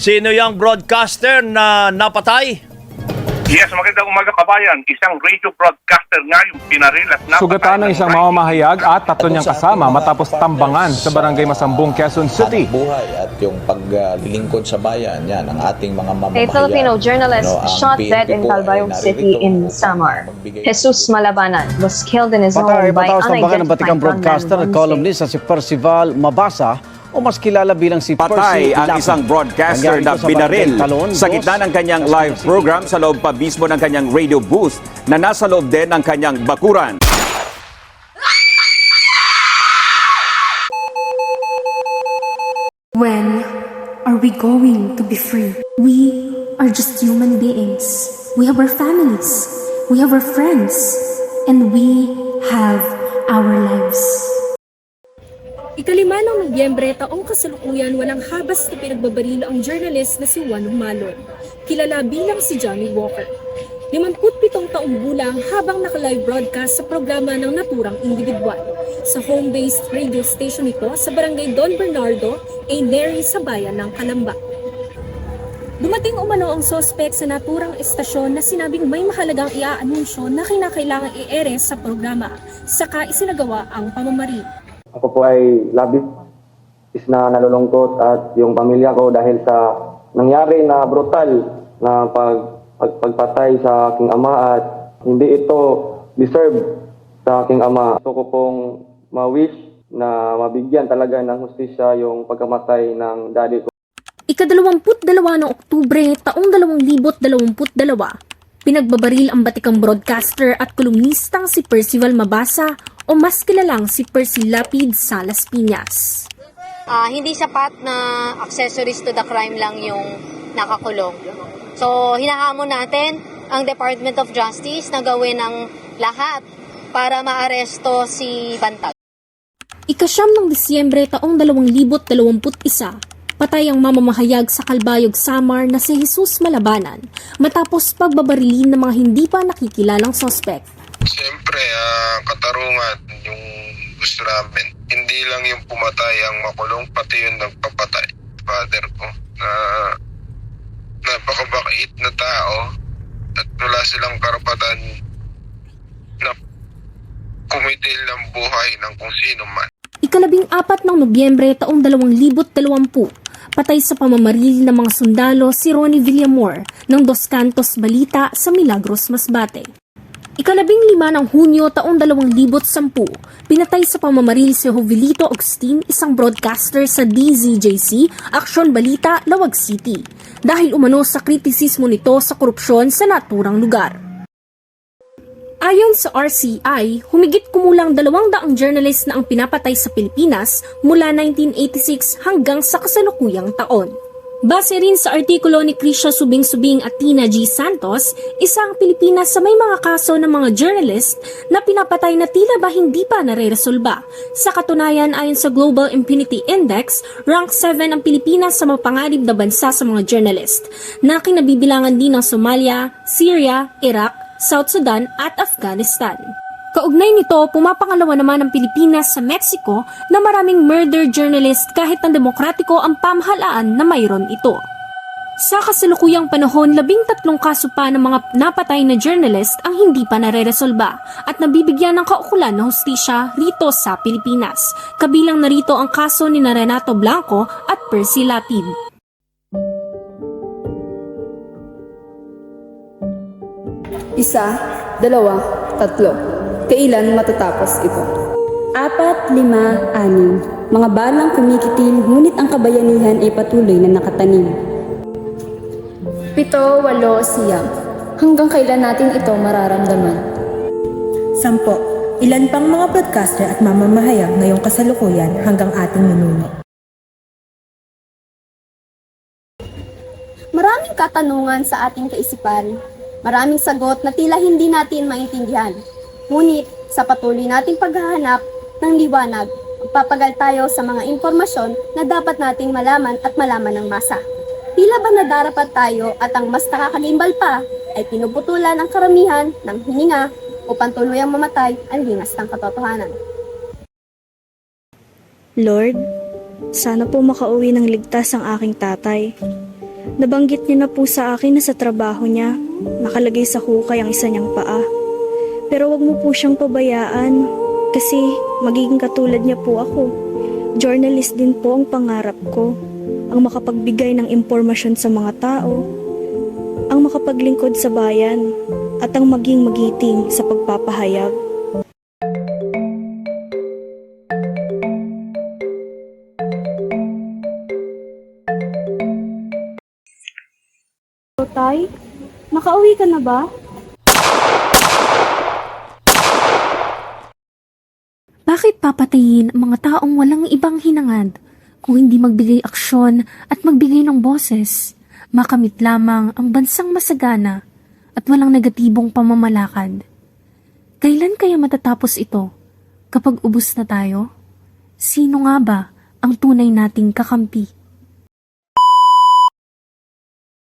Sino yung broadcaster na napatay? Yes, magandang umaga kabayan. Isang radio broadcaster nga yung pinaril at napatay. Sugatan ng isang mamamahayag at tatlo niyang kasama matapos tambangan sa barangay Masambong, Quezon City. Hanap buhay at yung paglilingkod sa bayan, yan ang ating mga mamamahayag. A Filipino journalist ang shot dead in PNP po ay Calbayog City naririto in upang Samar. magbigay Jesus Malabanan was killed in his home by Matapos tambangan ng batikang unidentified broadcaster at gunmen columnist na si Percival Mabasa o mas kilala bilang si Patay Percy ang Lapi. isang broadcaster Nangyari na ito sa binaril Barangay Talon, sa gitna ng kanyang live program sa loob pa mismo ng kanyang radio booth na nasa loob din ng kanyang bakuran. When are we going to be free? We are just human beings. We have our families. We have our friends. And we have our lives. Ika-5 ng Nobyembre taong kasalukuyan walang habas na pinagbabaril ang journalist na si Juan Humalon, kilala bilang si Johnny Walker. 57 taong gulang habang naka-live broadcast sa programa ng naturang individual sa home-based radio station nito sa barangay Don Bernardo, A. Neri sa bayan ng Calamba. Dumating umano ang sospek sa naturang estasyon na sinabing may mahalagang iaanunsyo na kinakailangang i-ere sa programa, saka isinagawa ang pamamaril. Ako po ay labis na nalulungkot at yung pamilya ko dahil sa nangyari na brutal na pagpatay sa aking ama at hindi ito deserve sa aking ama. Gusto ko pong ma-wish na mabigyan talaga ng hustisya yung pagkamatay ng daddy ko. Ika-22 ng Oktubre taong 2022, pinagbabaril ang batikang broadcaster at kolumnistang si Percival Mabasa o mas kilalang si Percy Lapid sa Las Piñas. Hindi sapat na accessories to the crime lang yung nakakulong. So, hinahamon natin ang Department of Justice na gawin ang lahat para maaresto si Bantag. Ika-9 ng Disyembre taong 2021, patay ang mamamahayag sa Calbayog, Samar na si Jesus Malabanan matapos pagbabarilin ng mga hindi pa nakikilalang sospek. Siyempre, katarungan yung gusto namin. Hindi lang yung pumatay ang makulong, pati yung nagpapatay. Father ko na napakabait na tao at wala silang karapatan na kumitil ng buhay ng kung sino man. Ika-14 ng Nobyembre taong 2020, patay sa pamamaril ng mga sundalo si Ronnie Villamor ng Dos Cantos, Balita sa Milagros, Masbate. Ika-15 ng Hunyo taong 2010, pinatay sa pamamaril si Jovelito Agustin, isang broadcaster sa DZJC, Aksyon Balita, Lawag City, dahil umano sa kritisismo nito sa korupsyon sa naturang lugar. Ayon sa RCI, humigit kumulang 200 journalist na ang pinapatay sa Pilipinas mula 1986 hanggang sa kasalukuyang taon. Base rin sa artikulo ni Krisha Subing-Subing at Tina G. Santos, isang Pilipinas sa may mga kaso ng mga journalist na pinapatay na tila ba hindi pa nare-resolba. Sa katunayan, ayon sa Global Impunity Index, rank 7 ang Pilipinas sa mapanganib na bansa sa mga journalist, na kinabibilangan din ng Somalia, Syria, Iraq, South Sudan at Afghanistan. Kaugnay nito, pumapangalawa naman ang Pilipinas sa Mexico na maraming murder journalist kahit ang demokratiko ang pamahalaan na mayroon ito. Sa kasalukuyang panahon, 13 kaso pa ng mga napatay na journalist ang hindi pa nare-resolba at nabibigyan ng kaukulan na hustisya rito sa Pilipinas. Kabilang narito ang kaso ni Renato Blanco at Percy Lapid. Isa, dalawa, tatlo. Kailan matatapos ito? 4, 5, 6. Mga balang kumikitil, ngunit ang kabayanihan ay patuloy na nakatanim. 7, 8, 9. Hanggang kailan natin ito mararamdaman? 10. Ilan pang mga broadcaster at mamamahayag ngayong kasalukuyan hanggang ating minuno? Maraming katanungan sa ating kaisipan. Maraming sagot na tila hindi natin maintindihan. Ngunit sa patuloy nating paghahanap ng liwanag, magpapagal tayo sa mga impormasyon na dapat nating malaman at malaman ng masa. Tila ba nadarapat tayo at ang mas nakakagimbal pa ay pinuputulan ang karamihan ng hininga upang tuluyang mamatay ang lingas ng katotohanan. Lord, sana po makauwi ng ligtas ang aking tatay. Nabanggit niya na po sa akin na sa trabaho niya, nakalagay sa hukay ang isa niyang paa. Pero wag mo po siyang pabayaan kasi magiging katulad niya po ako. Journalist din po ang pangarap ko, ang makapagbigay ng impormasyon sa mga tao, ang makapaglingkod sa bayan, at ang maging magiting sa pagpapahayag. Tay, nakauwi ka na ba? Bakit papatayin ang mga taong walang ibang hinangad kung hindi magbigay aksyon at magbigay ng boses? Makamit lamang ang bansang masagana at walang negatibong pamamalakad. Kailan kaya matatapos ito? Kapag ubos na tayo? Sino nga ba ang tunay nating kakampi?